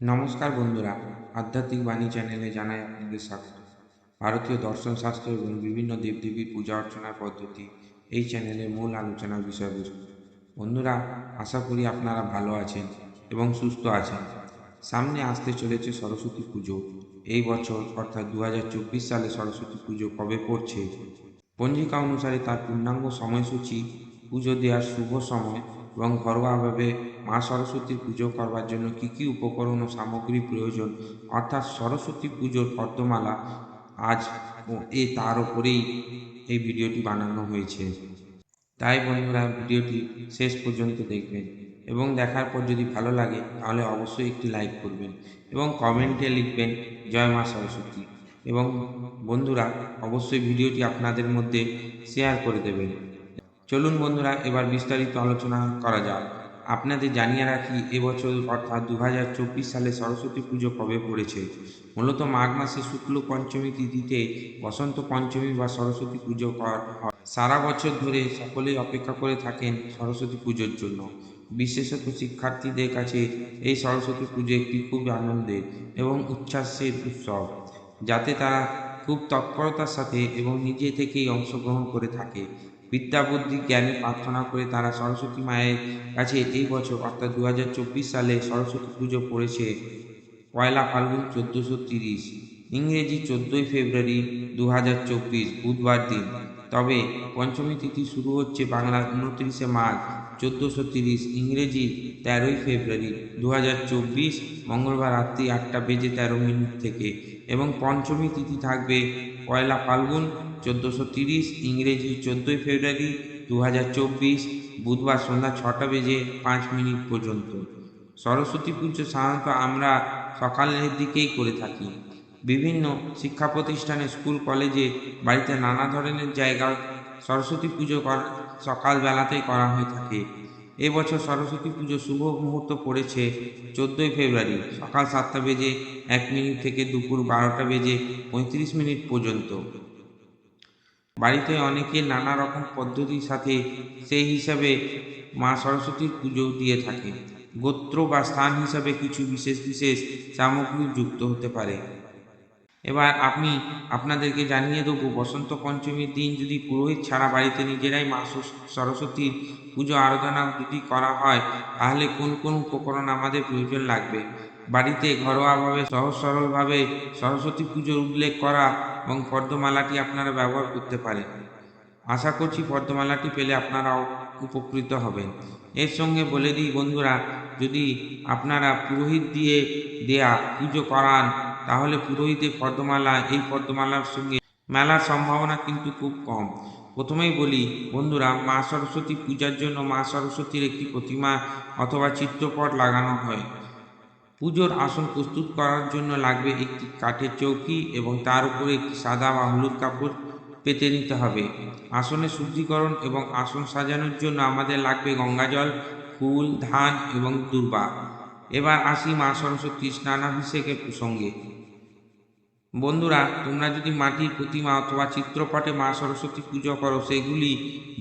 নমস্কার বন্ধুরা, আধ্যাত্মিক বাণী চ্যানেলে জানাই আপনাদের স্বাগত। ভারতীয় দর্শন শাস্ত্র এবং বিভিন্ন দেবদেবীর পূজা অর্চনার পদ্ধতি এই চ্যানেলের মূল আলোচনার বিষয়বস্তু। বন্ধুরা, আশা করি আপনারা ভালো আছেন এবং সুস্থ আছেন। সামনে আসতে চলেছে সরস্বতী পুজো। এই বছর অর্থাৎ 2024 সালে সরস্বতী পুজো কবে পড়ছে, পঞ্জিকা অনুসারে তার পূর্ণাঙ্গ সময়সূচি, পুজো দেওয়ার শুভ সময় এবং ঘরোয়াভাবে মা সরস্বতীর পুজো করবার জন্য কী কী উপকরণ ও সামগ্রী প্রয়োজন, অর্থাৎ সরস্বতী পুজোর পদ্মমালা আজ তার ওপরেই এই ভিডিওটি বানানো হয়েছে। তাই বন্ধুরা, ভিডিওটি শেষ পর্যন্ত দেখবেন এবং দেখার পর যদি ভালো লাগে তাহলে অবশ্যই একটি লাইক করবেন এবং কমেন্টে লিখবেন জয় মা সরস্বতী। এবং বন্ধুরা, অবশ্যই ভিডিওটি আপনাদের মধ্যে শেয়ার করে দেবেন। চলুন বন্ধুরা, এবার বিস্তারিত আলোচনা করা যাক। আপনাদের জানিয়ে রাখি, এবছর অর্থাৎ 2024 সালে সরস্বতী পুজো কবে পড়েছে। মূলত মাঘ মাসে শুক্ল পঞ্চমী তিথিতে বসন্ত পঞ্চমী বা সরস্বতী পুজো হয়। সারা বছর ধরে সকলেই অপেক্ষা করে থাকেন সরস্বতী পুজোর জন্য। বিশেষত শিক্ষার্থীদের কাছে এই সরস্বতী পুজো একটি খুব আনন্দের এবং উচ্ছ্বাসের উৎসব, যাতে তারা খুব তৎপরতার সাথে এবং নিজে থেকেই অংশগ্রহণ করে থাকে। বিদ্যা বুদ্ধি জ্ঞানে প্রার্থনা করে তারা সরস্বতী মায়ের কাছে এই বছর অর্থাৎ 2024 সালে সরস্বতী পুজো পড়েছে পয়লা ফাল্গুন 1430, ইংরেজি 14ই ফেব্রুয়ারি 2024 বুধবার দিন। তবে পঞ্চমী তিথি শুরু হচ্ছে বাংলার 29শে মাঘ 1430, ইংরেজি 13ই ফেব্রুয়ারি 2024 মঙ্গলবার রাত্রি 8:13 থেকে, এবং পঞ্চমী তিথি থাকবে পয়লা ফাল্গুন 1430, ইংরেজি 14ই ফেব্রুয়ারি 2024 বুধবার সন্ধ্যা 6:05 পর্যন্ত। সরস্বতী পুজো সাধারণত আমরা সকালের দিকেই করে থাকি। বিভিন্ন শিক্ষা প্রতিষ্ঠানে, স্কুল, কলেজে, বাড়িতে নানা ধরনের জায়গায় সরস্বতী পুজো সকালবেলাতেই করা হয়ে থাকে। এবছর সরস্বতী পুজো শুভ মুহূর্ত পড়েছে 14ই ফেব্রুয়ারি সকাল 7:01 থেকে দুপুর 12:35 পর্যন্ত। বাড়িতে অনেকে নানা রকম পদ্ধতির সাথে সেই হিসাবে মা সরস্বতীর পুজো দিয়ে থাকে। গোত্র বা স্থান হিসাবে কিছু বিশেষ বিশেষ সামগ্রী যুক্ত হতে পারে। এবার আমি আপনাদেরকে জানিয়ে দেবো, বসন্ত পঞ্চমীর দিন যদি পুরোহিত ছাড়া বাড়িতে নিজেরাই মা সরস্বতীর পুজো আরাধনা যদি করা হয়, তাহলে কোন কোন উপকরণ আমাদের প্রয়োজন লাগবে। বাড়িতে ঘরোয়াভাবে সহজ সরলভাবে সরস্বতী পুজোর উল্লেখ করা এবং পদ্মমালাটি আপনারা ব্যবহার করতে পারেন। আশা করছি পদ্মমালাটি পেলে আপনারাও উপকৃত হবেন। এর সঙ্গে বলে দিই বন্ধুরা, যদি আপনারা পুরোহিত দিয়ে দেয়া পুজো করান, তাহলে পুরোহিতের পদ্মমালা এই পদ্মমালার সঙ্গে মেলার সম্ভাবনা কিন্তু খুব কম। প্রথমেই বলি বন্ধুরা, মা সরস্বতী পূজার জন্য মা সরস্বতীর একটি প্রতিমা অথবা চিত্রপট লাগানো হয়। পুজোর আসন প্রস্তুত করার জন্য লাগবে একটি কাঠের চৌকি এবং তার উপরে একটি সাদা বা হলুদ কাপড় পেতে নিতে হবে। আসনের শুদ্ধিকরণ এবং আসন সাজানোর জন্য আমাদের লাগবে গঙ্গাজল, ফুল, ধান এবং দূর্বা। এবার আসি মা সরস্বতীর স্নানাভিষেকের প্রসঙ্গে। বন্ধুরা, তোমরা যদি মাটির প্রতিমা অথবা চিত্রপটে মা সরস্বতী পুজো করো, সেগুলি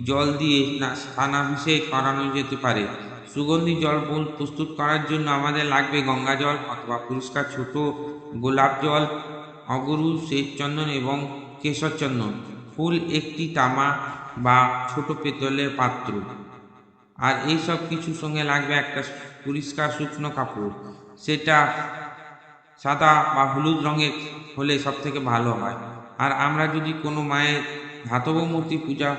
জল দিয়ে স্নানাভিষেক করানো যেতে পারে। সুগন্ধি জল প্রস্তুত করার জন্য আমাদের লাগবে গঙ্গা জল অথবা পরিষ্কার ছোট গোলাপ জল, অগরু, শ্বেত চন্দন এবং কেশর চন্দন, ফুল একটি তামা বা ছোট পেতলের পাত্র। আর এই সব কিছুর সঙ্গে লাগবে একটা পরিষ্কার শুকনো কাপড়, সেটা সাদা বা হলুদ রঙের হলে সব থেকে ভালো হয়। আর আমরা যদি কোনো মায়ের ধাতব মূর্তি পূজা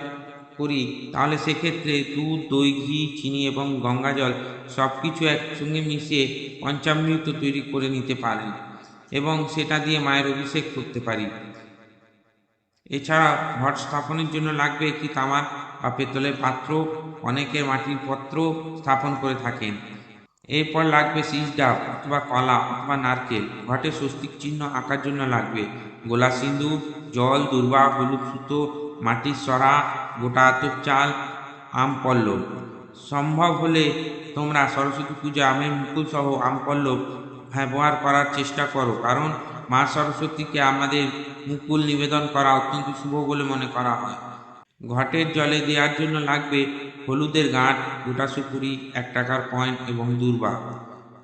করি, তাহলে সেক্ষেত্রে দুধ, দই, ঘি, চিনি এবং গঙ্গা জল সব কিছু একসঙ্গে মিশিয়ে পঞ্চামৃত তৈরি করে নিতে পারি এবং সেটা দিয়ে মায়ের অভিষেক করতে পারি। এছাড়া ঘট স্থাপনের জন্য লাগবে একটি তামার বা পেতলের পাত্র, অনেকের মাটির পাত্র স্থাপন করে থাকেন। এরপর লাগবে শীষ ডাব অথবা কলা অথবা নারকেল। ঘটে স্বস্তিক চিহ্ন আঁকার জন্য লাগবে গোলা সিঁদুর, জল, দূর্বা, হলুদ সুতো, মাটির সরা, গোটা আতপ চাল, আম পল্লব। সম্ভব হলে তোমরা সরস্বতী পূজা আমের মুকুল সহ আম পল্লব ব্যবহার করার চেষ্টা করো, কারণ মা সরস্বতীকে আমাদের মুকুল নিবেদন করা অত্যন্ত শুভ বলে মনে করা হয়। ঘটের জলে দেওয়ার জন্য লাগবে হলুদের গাঁট, গোটা সুপুরি, 1 টাকার কয়েন এবং দূর্বা।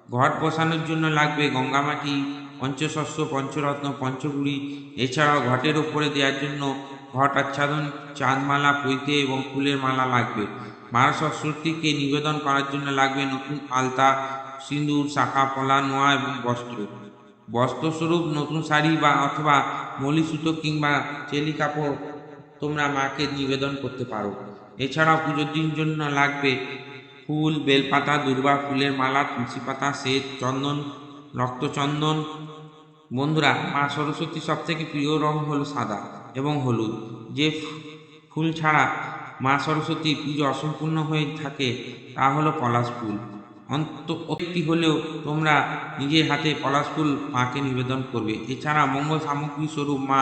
ঘট বসানোর জন্য লাগবে গঙ্গামাটি, পঞ্চশস্য, পঞ্চরত্ন, পঞ্চগুড়ি। এছাড়াও ঘটের ওপরে দেওয়ার জন্য ঘট আচ্ছাদন, চাঁদমালা, পৈতে এবং ফুলের মালা লাগবে। মা সরস্বতীকে নিবেদন করার জন্য লাগবে নতুন আলতা, সিঁদুর, শাখা, পলা, নোয়া এবং বস্ত্র। বস্ত্রস্বরূপ নতুন শাড়ি বা অথবা মলি সুতো কিংবা চেলি কাপড় তোমরা মাকে নিবেদন করতে পারো। এছাড়াও পুজোর দিন জন্য লাগবে ফুল, বেলপাতা, দুর্বা ফুলের মালা, তুলসী পাতা, শ্বেত চন্দন, রক্তচন্দন। বন্ধুরা, মা সরস্বতীর সব থেকে প্রিয় রং হলো সাদা এবং হলুদ। যে ফুল ছাড়া মা সরস্বতীর পুজো অসম্পূর্ণ হয়ে থাকে তা হলো পলাশ ফুল। একটি হলেও তোমরা নিজের হাতে পলাশ ফুল মাকে নিবেদন করবে। এছাড়া মঙ্গল সামগ্রী স্বরূপ মা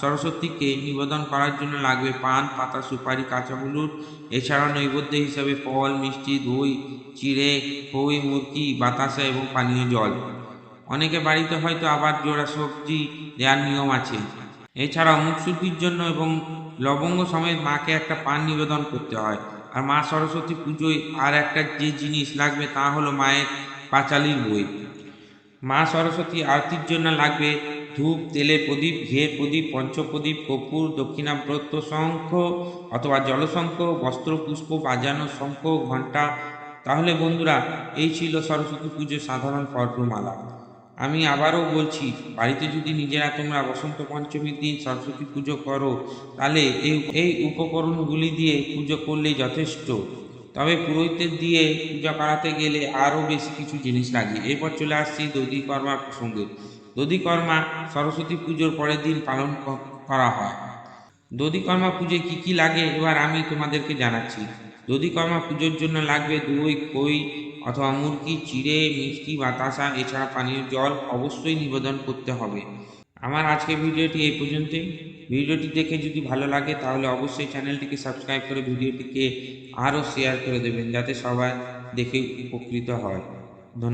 সরস্বতীকে নিবেদন করার জন্য লাগবে পান, পাতা, সুপারি, কাঁচা হলুদ। এছাড়া নৈবেদ্য হিসাবে ফল, মিষ্টি, দই, চিড়ে, খই, মুরকি, বাতাসা এবং পানীয় জল। অনেকে বাড়িতে হয়তো আবার জোড়া সবজি দেওয়ার নিয়ম আছে। এছাড়াও মুখশুদ্ধির জন্য এবং লবঙ্গ সমেত মাকে একটা পান নিবেদন করতে হয়। আর মা সরস্বতী পুজোয় আর একটা যে জিনিস লাগবে তা হলো মায়ের পাঁচালির বই। মা সরস্বতী আরতির জন্য লাগবে ধূপ, তেলে প্রদীপ, ঘিয়ে প্রদীপ, পঞ্চপ্রদীপ, কর্পূর, দক্ষিণাব্রত, শঙ্খ অথবা জলশঙ্খ, বস্ত্র, পুষ্প, বাজানো শঙ্খ, ঘণ্টা। তাহলে বন্ধুরা, এই ছিল সরস্বতী পুজোর সাধারণ পর্বমালা। আমি আবারও বলছি, বাড়িতে যদি নিজেরা তোমরা বসন্ত পঞ্চমীর দিন সরস্বতী পুজো করো তাহলে এই উপকরণগুলি দিয়ে পুজো করলেই যথেষ্ট। তবে পুরোহিতদের দিয়ে পূজা করাতে গেলে আরও বেশি কিছু জিনিস লাগে। এরপর চলে আসছি দধিকর্মার প্রসঙ্গে। দধিকর্মা সরস্বতী পুজোর পরের দিন পালন করা হয়। দধিকর্মা পুজোয় কী কী লাগে এবার আমি তোমাদেরকে জানাচ্ছি। দধিকর্মা পুজোর জন্য লাগবে দই, খই অথবা মুরগি, চিড়ে, মিষ্টি, বাতাসা। এছাড়া পানীয় জল অবশ্যই নিবেদন করতে হবে। আমার আজকের ভিডিওটি এই পর্যন্তই। ভিডিওটি দেখে যদি ভালো লাগে তাহলে অবশ্যই চ্যানেলটিকে সাবস্ক্রাইব করে ভিডিওটিকে আরও শেয়ার করে দেবেন, যাতে সবাই দেখে উপকৃত হয়।